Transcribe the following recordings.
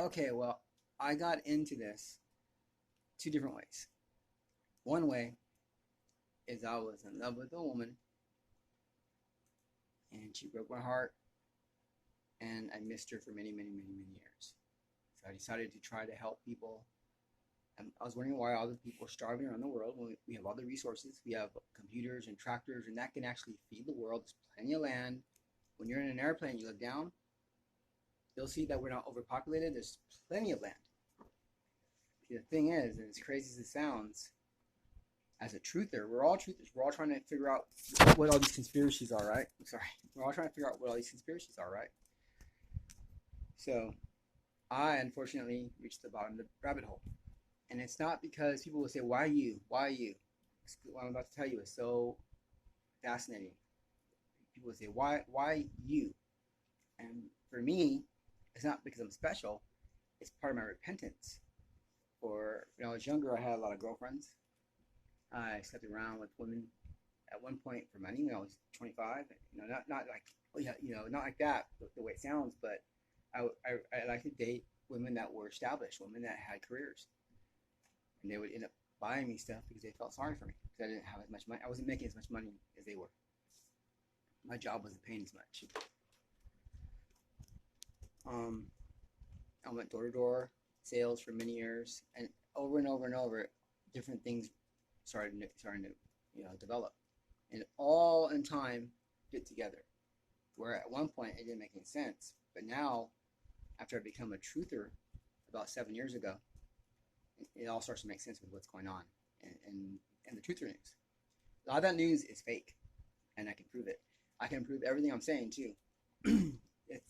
Okay, well, I got into this two different ways. One way is I was in love with a woman and she broke my heart and I missed her for many, many, many, many years. So I decided to try to help people. And I was wondering why all the people are starving around the world when we have all the resources. We have computers and tractors, and that can actually feed the world. There's plenty of land. When you're in an airplane, you look down, you'll see that we're not overpopulated. There's plenty of land. See, the thing is, and as crazy as it sounds, as a truther, we're all truthers. We're all trying to figure out what all these conspiracies are, right? I'm sorry. We're all trying to figure out what all these conspiracies are, right? So I unfortunately reached the bottom of the rabbit hole. And it's not because people will say, why you? Why you? What I'm about to tell you is so fascinating. People will say, why you? And for me, it's not because I'm special. It's part of my repentance. For when I was younger, I had a lot of girlfriends. I slept around with women at one point for money when I was 25. Not like not like that the way it sounds, but I like to date women that were established, women that had careers, and they would end up buying me stuff because they felt sorry for me because I didn't have as much money. I wasn't making as much money as they were. My job wasn't paying as much. I went door to door sales for many years, and over, different things starting to develop, and all in time fit together. Where at one point it didn't make any sense, but now, after I become a truther about 7 years ago, it all starts to make sense with what's going on and the truther news. A lot of that news is fake, and I can prove it. I can prove everything I'm saying too.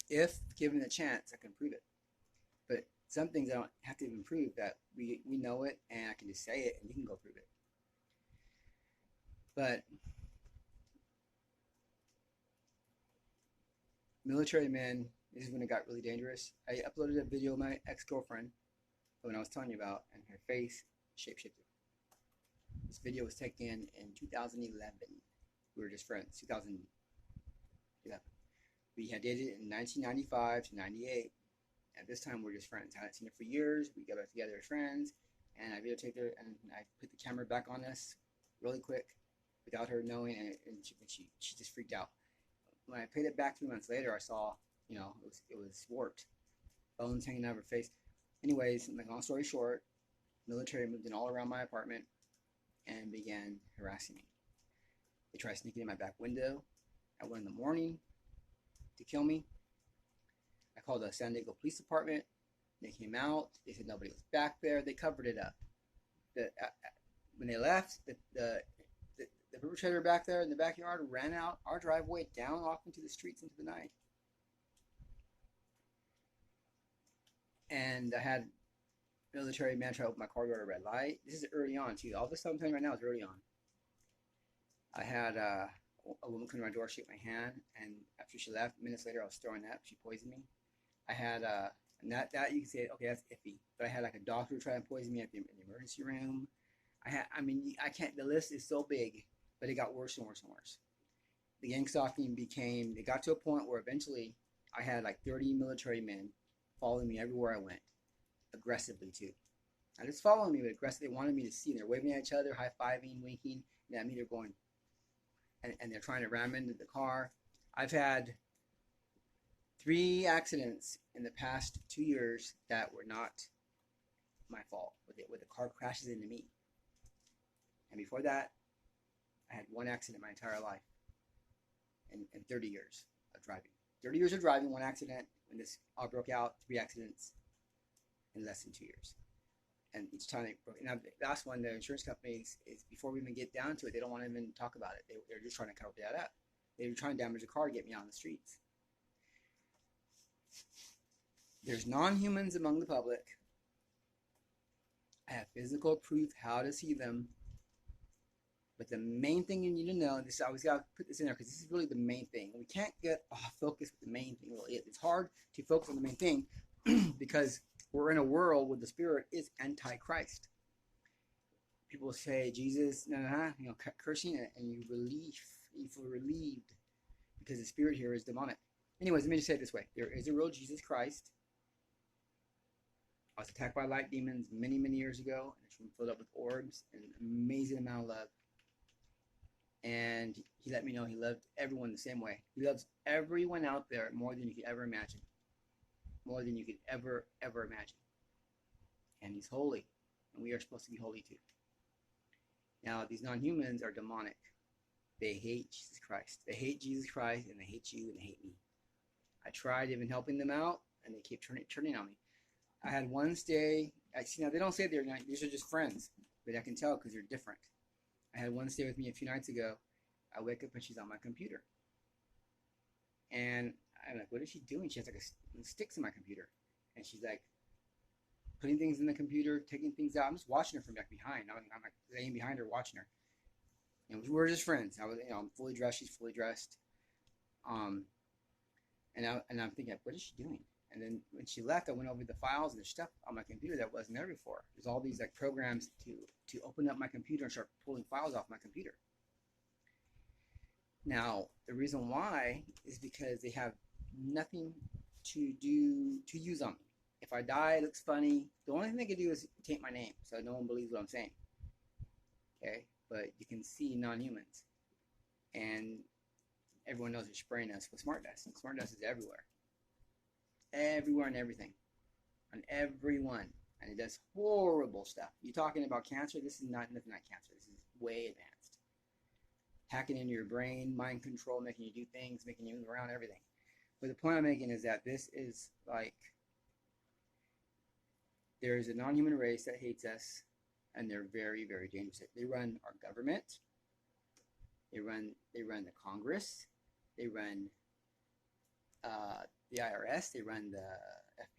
if given the chance, I can prove it. But some things I don't have to even prove, that we know it, and I can just say it, and you can go prove it. But military men, this is when it got really dangerous. I uploaded a video of my ex-girlfriend, the one I was telling you about, and her face shapeshifted. This video was taken in 2011. We were just friends. 2011. We had dated in 1995 to 98. At this time, we're just friends. I hadn't seen her for years. We got back together as friends, and I videotaped her, and I put the camera back on us really quick without her knowing, and she just freaked out. When I played it back 3 months later, I saw, it was warped, bones hanging out of her face. Anyways, long story short, military moved in all around my apartment and began harassing me. They tried sneaking in my back window at 1 in the morning to kill me. I called the San Diego Police Department. They came out. They said nobody was back there. They covered it up. When they left, the perpetrator back there in the backyard ran out our driveway, down off into the streets into the night. And I had a military man try to open my car door at a red light. This is early on too. All this stuff I'm telling you right now is early on. I had a woman come to my door, shake my hand, and after she left, minutes later, I was throwing up. She poisoned me. I had and that you can say, okay, that's iffy. But I had like a doctor try to poison me in the emergency room. I can't. The list is so big, but it got worse and worse and worse. The gang stalking it got to a point where eventually I had like 30 military men following me everywhere I went, aggressively too. Not just following me, but aggressively. They wanted me to see. They're waving at each other, high-fiving, winking, and at me they're going, and they're trying to ram into the car. I've had 3 accidents in the past 2 years that were not my fault, where the car crashes into me. And before that, I had 1 accident my entire life in 30 years of driving. 30 years of driving, 1 accident. When this all broke out, 3 accidents in less than 2 years. And each time they broke. Now, the last one, the insurance companies, is before we even get down to it, they don't want to even talk about it. They're just trying to cover that up. They were trying to damage the car to get me out on the streets. There's non-humans among the public. I have physical proof how to see them. But the main thing you need to know, I always got to put this in there because this is really the main thing. We can't get off focus with the main thing. Really, it's hard to focus on the main thing because we're in a world where the spirit is anti-Christ. People say Jesus, cursing it, and you feel relieved because the spirit here is demonic. Anyways, let me just say it this way: there is a real Jesus Christ. I was attacked by light demons many, many years ago, and this room filled up with orbs and an amazing amount of love. And he let me know he loved everyone the same way. He loves everyone out there more than you could ever imagine. More than you could ever imagine. And he's holy, and we are supposed to be holy too. Now, these non-humans are demonic. They hate Jesus Christ. They hate Jesus Christ, and they hate you, and they hate me. I tried even helping them out, and they keep turning on me. I had one stay. Now they don't say they're not. These are just friends, but I can tell because they're different. I had one stay with me a few nights ago. I wake up and she's on my computer, and I'm like, "What is she doing?" She has like sticks in my computer, and she's like putting things in the computer, taking things out. I'm just watching her from back behind. I'm like laying behind her, watching her. And we're just friends. I'm fully dressed. She's fully dressed. And I'm thinking, what is she doing? And then when she left, I went over the files and there's stuff on my computer that wasn't there before. There's all these like programs to open up my computer and start pulling files off my computer. Now, the reason why is because they have nothing to use on me. If I die, it looks funny. The only thing they can do is taint my name, so no one believes what I'm saying. Okay, but you can see non-humans, and everyone knows they're spraying us with smart dust. And smart dust is everywhere and everything, on everyone, and it does horrible stuff. You're talking about cancer. This is nothing like cancer. This is way advanced. Hacking into your brain, mind control, making you do things, making you move around, everything. But the point I'm making is that this is like, there is a non-human race that hates us, and they're very, very dangerous. They run our government. They run the Congress. They run the IRS. They run the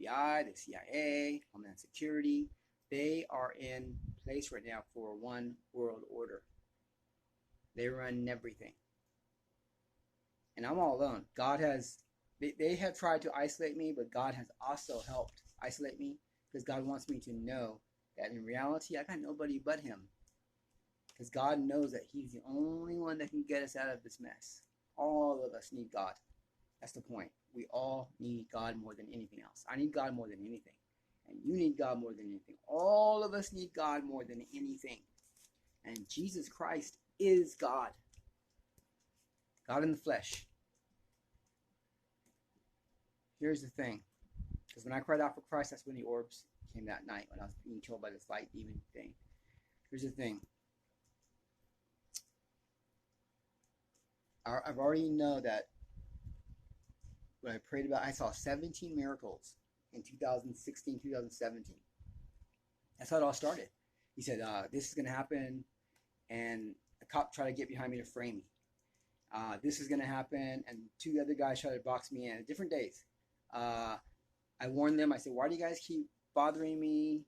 FBI, the CIA, Homeland Security. They are in place right now for one world order. They run everything. And I'm all alone. They have tried to isolate me, but God has also helped isolate me, because God wants me to know that in reality, I got nobody but him. Because God knows that he's the only one that can get us out of this mess. All of us need God. That's the point. We all need God more than anything else. I need God more than anything. And you need God more than anything. All of us need God more than anything. And Jesus Christ is God. God in the flesh. Here's the thing. Because when I cried out for Christ, that's when the orbs came that night, when I was being killed by this light demon thing. Here's the thing. I've already know that when I prayed about, I saw 17 miracles in 2016, 2017. That's how it all started. He said, this is going to happen, and a cop tried to get behind me to frame me. This is going to happen, and two other guys tried to box me in at different days. I warned them. I said, why do you guys keep bothering me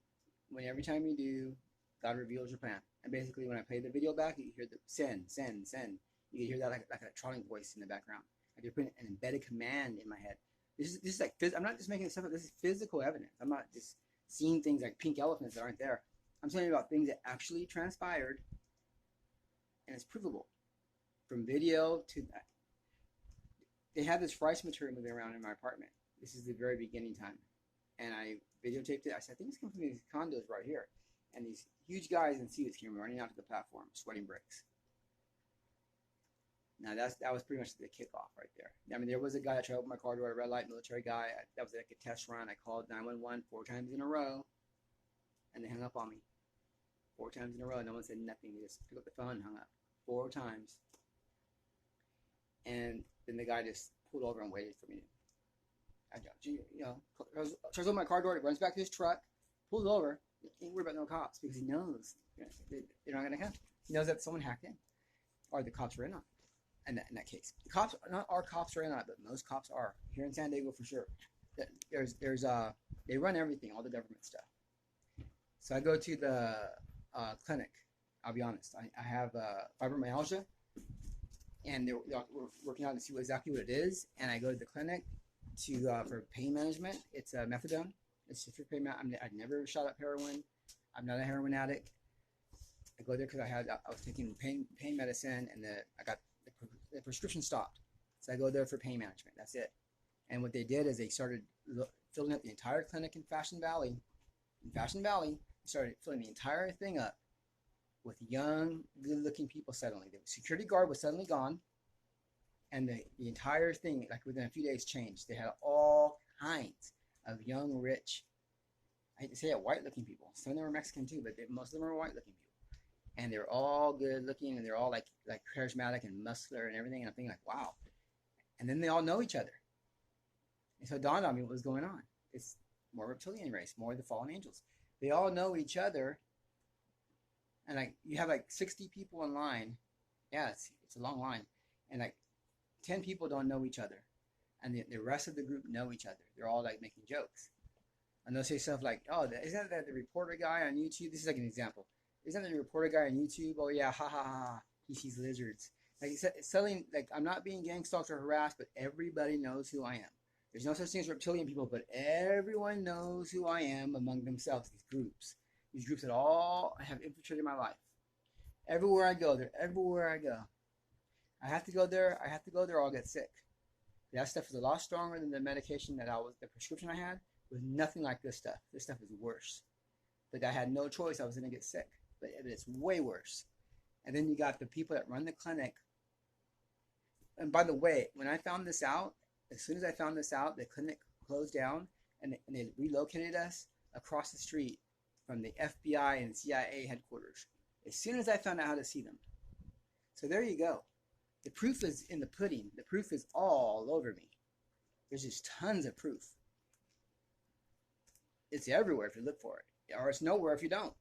when every time you do, God reveals your plan? And basically, when I play the video back, you hear the send. You can hear that like a trolling voice in the background. Like they're putting an embedded command in my head. This is like, I'm not just making stuff up. This is physical evidence. I'm not just seeing things like pink elephants that aren't there. I'm telling you about things that actually transpired, and it's provable. From video to that. They had this rice material moving around in my apartment. This is the very beginning time. And I videotaped it. I said, I think it's coming from these condos right here. And these huge guys in suits came running out to the platform, sweating bricks. Now that was pretty much the kickoff right there. I mean, there was a guy that tried to open my car door, a red light military guy. That was like a test run. I called 911 4 times in a row, and they hung up on me. 4 times in a row. No one said nothing. They just picked up the phone and hung up 4 times. And then the guy just pulled over and waited for me. Tries to open my car door. Runs back to his truck, pulls over. Ain't worried about no cops because he knows they're not going to come. He knows that someone hacked in, or the cops were in on it. In that case, the cops, not our cops are in on it, but most cops are here in San Diego for sure. They run everything, all the government stuff. So I go to the clinic. I'll be honest. I have fibromyalgia, and we're working out to see exactly what it is. And I go to the clinic for pain management. It's methadone. It's just for pain. I've never shot up heroin. I'm not a heroin addict. I go there because I was taking pain medicine, and I got the prescription stopped. So I go there for pain management. That's it. And what they did is they started filling up the entire clinic in Fashion Valley in Fashion Valley, they started filling the entire thing up with young, good-looking people suddenly. The security guard was suddenly gone, and the entire thing, like within a few days, changed. They had all kinds of young, rich, I hate to say it, white-looking people. Some of them were Mexican too, but most of them were white-looking people. And they're all good-looking, and they're all like charismatic and muscular and everything. And I'm thinking like, wow. And then they all know each other. And so it dawned on me what was going on. It's more reptilian race, more of the fallen angels. They all know each other. And like you have like 60 people in line. Yeah, it's a long line. And like 10 people don't know each other. And the rest of the group know each other. They're all like making jokes. And they'll say stuff like, oh, isn't that the reporter guy on YouTube? This is like an example. Isn't that the reporter guy on YouTube? Oh yeah, ha ha ha. He sees lizards. Like it's selling, like I'm not being gang stalked or harassed, but everybody knows who I am. There's no such thing as reptilian people, but everyone knows who I am among themselves, these groups that all have infiltrated my life. Everywhere I go, they're everywhere I go. I have to go there, or I'll get sick. That stuff is a lot stronger than the medication the prescription I had was nothing like this stuff. This stuff is worse. But I had no choice, I was gonna get sick. But it's way worse. And then you got the people that run the clinic. And by the way, when I found this out, as soon as I found this out, the clinic closed down and they relocated us across the street from the FBI and CIA headquarters. As soon as I found out how to see them. So there you go. The proof is in the pudding. The proof is all over me. There's just tons of proof. It's everywhere if you look for it. Or it's nowhere if you don't.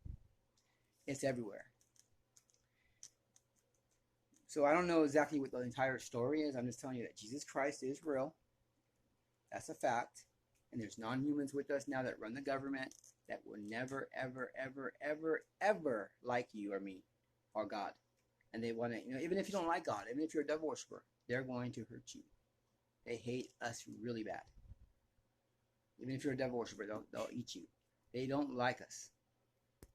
It's everywhere. So I don't know exactly what the entire story is. I'm just telling you that Jesus Christ is real. That's a fact. And there's non-humans with us now that run the government that will never, ever, ever, ever, ever like you or me or God. And they want to, even if you don't like God, even if you're a devil worshiper, they're going to hurt you. They hate us really bad. Even if you're a devil worshiper, they'll eat you. They don't like us.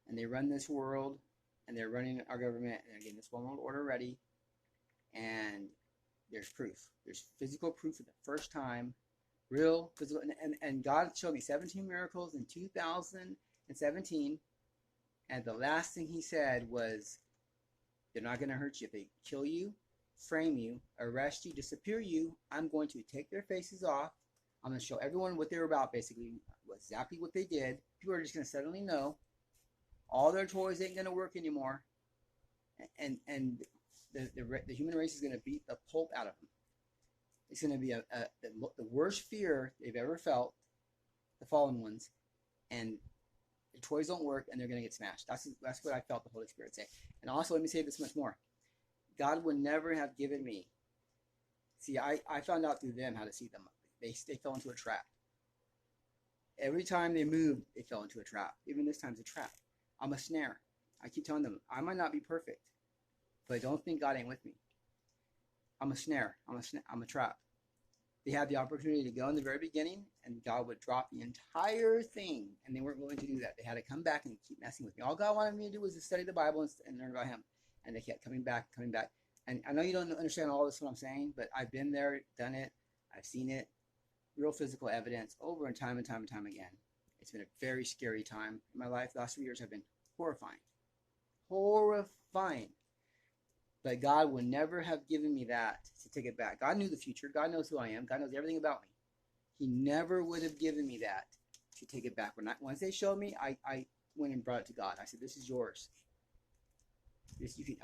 And they run this world, and they're running our government, and they're getting this one world order ready. And there's proof. There's physical proof for the first time. Real physical. And God showed me 17 miracles in 2017. And the last thing he said was, they're not going to hurt you. If they kill you, frame you, arrest you, disappear you, I'm going to take their faces off. I'm going to show everyone what they're about, basically, exactly what they did. People are just going to suddenly know. All their toys ain't going to work anymore. And the human race is going to beat the pulp out of them. It's going to be the worst fear they've ever felt, the fallen ones. And the toys don't work, and they're going to get smashed. That's what I felt the Holy Spirit say. And also, let me say this much more. God would never have given me. See, I found out through them how to see them. They fell into a trap. Every time they moved, they fell into a trap. Even this time's a trap. I'm a snare. I keep telling them, I might not be perfect, but don't think God ain't with me. I'm a snare. I'm a trap. They had the opportunity to go in the very beginning, and God would drop the entire thing, and they weren't willing to do that. They had to come back and keep messing with me. All God wanted me to do was to study the Bible and learn about Him, and they kept coming back. And I know you don't understand all this what I'm saying, but I've been there, done it, I've seen it, real physical evidence over and time again. It's been a very scary time in my life. The last 3 years have been horrifying. Horrifying. But God would never have given me that to take it back. God knew the future. God knows who I am. God knows everything about me. He never would have given me that to take it back. Once they showed me, I went and brought it to God. I said, this is yours.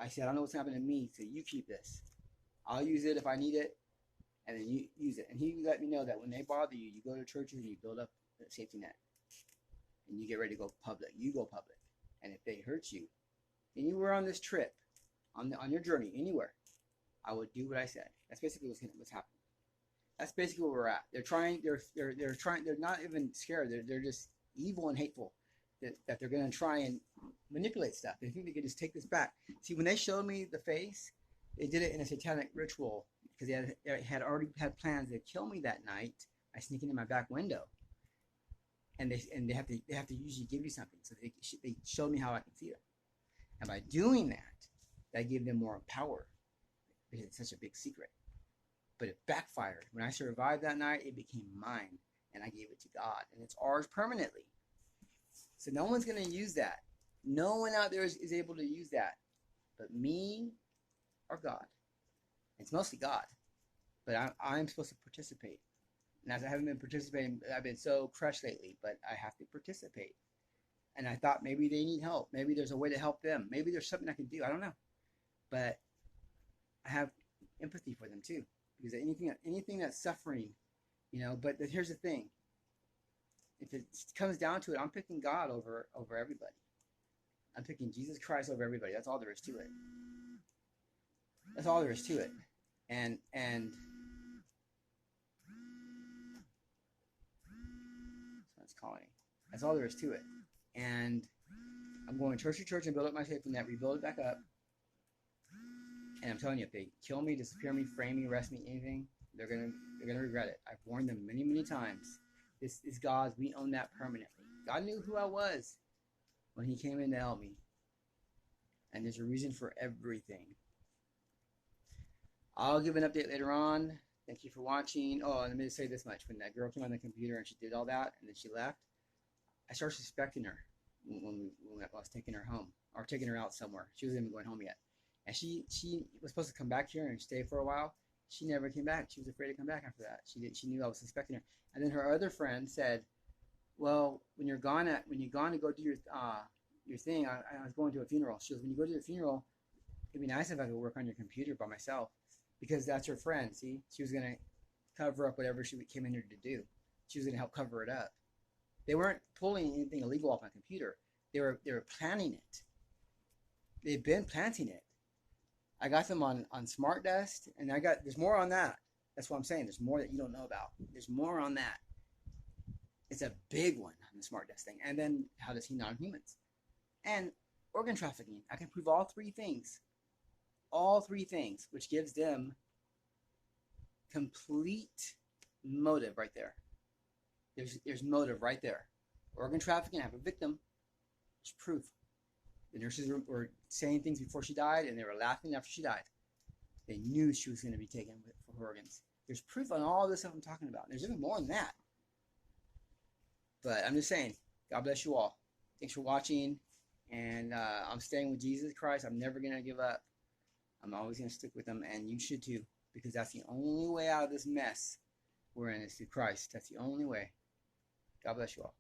I said, I don't know what's happening to me, so you keep this. I'll use it if I need it, and then you use it. And He let me know that when they bother you, you go to churches and you build up a safety net. And you get ready to go public. You go public. And if they hurt you, anywhere on this trip, on your journey, anywhere, I would do what I said. That's basically what's happening. That's basically where we're at. They're trying. They're not even scared. They're just evil and hateful. That they're going to try and manipulate stuff. They think they can just take this back. See, when they showed me the face, they did it in a satanic ritual because they had already had plans to kill me that night by sneaking in my back window. And they have to usually give you something. So they showed me how I can see it. And by doing that gave them more power because it's such a big secret. But it backfired. When I survived that night, it became mine, and I gave it to God, and it's ours permanently. So no one's going to use that. No one out there is able to use that. But me or God. It's mostly God. But I'm supposed to participate. And as I haven't been participating, I've been so crushed lately, but I have to participate. And I thought maybe they need help. Maybe there's a way to help them. Maybe there's something I can do. I don't know. But I have empathy for them too. Because anything that's suffering, but here's the thing. If it comes down to it, I'm picking God over everybody. I'm picking Jesus Christ over everybody. That's all there is to it. That's all there is to it. And someone's calling. That's all there is to it. And I'm going church to church and build up my faith in that, rebuild it back up. And I'm telling you, if they kill me, disappear me, frame me, arrest me, anything, they're gonna regret it. I've warned them many, many times. This is God's. We own that permanently. God knew who I was when He came in to help me. And there's a reason for everything. I'll give an update later on. Thank you for watching. Oh, and let me just say this much. When that girl came on the computer and she did all that, and then she left, I started suspecting her when I was taking her home, or taking her out somewhere. She wasn't even going home yet. And she was supposed to come back here and stay for a while. She never came back. She was afraid to come back after that. She knew I was suspecting her. And then her other friend said, "Well, when you're gone to go do your thing, I was going to a funeral." She goes, "When you go to the funeral, it'd be nice if I could work on your computer by myself," because that's her friend. See, she was gonna cover up whatever she came in here to do. She was gonna help cover it up. They weren't pulling anything illegal off my computer. They were planning it. They've been planting it. I got them on SmartDust, and there's more on that. That's what I'm saying. There's more that you don't know about. There's more on that. It's a big one on the SmartDust thing. And then how does he non-humans? And organ trafficking. I can prove all three things. All three things, which gives them complete motive right there. There's motive right there. Organ trafficking, I have a victim. It's proof. The nurses were saying things before she died, and they were laughing after she died. They knew she was going to be taken for her organs. There's proof on all this stuff I'm talking about. There's even more than that. But I'm just saying, God bless you all. Thanks for watching. And I'm staying with Jesus Christ. I'm never going to give up. I'm always going to stick with Him, and you should too, because that's the only way out of this mess we're in is through Christ. That's the only way. God bless you all.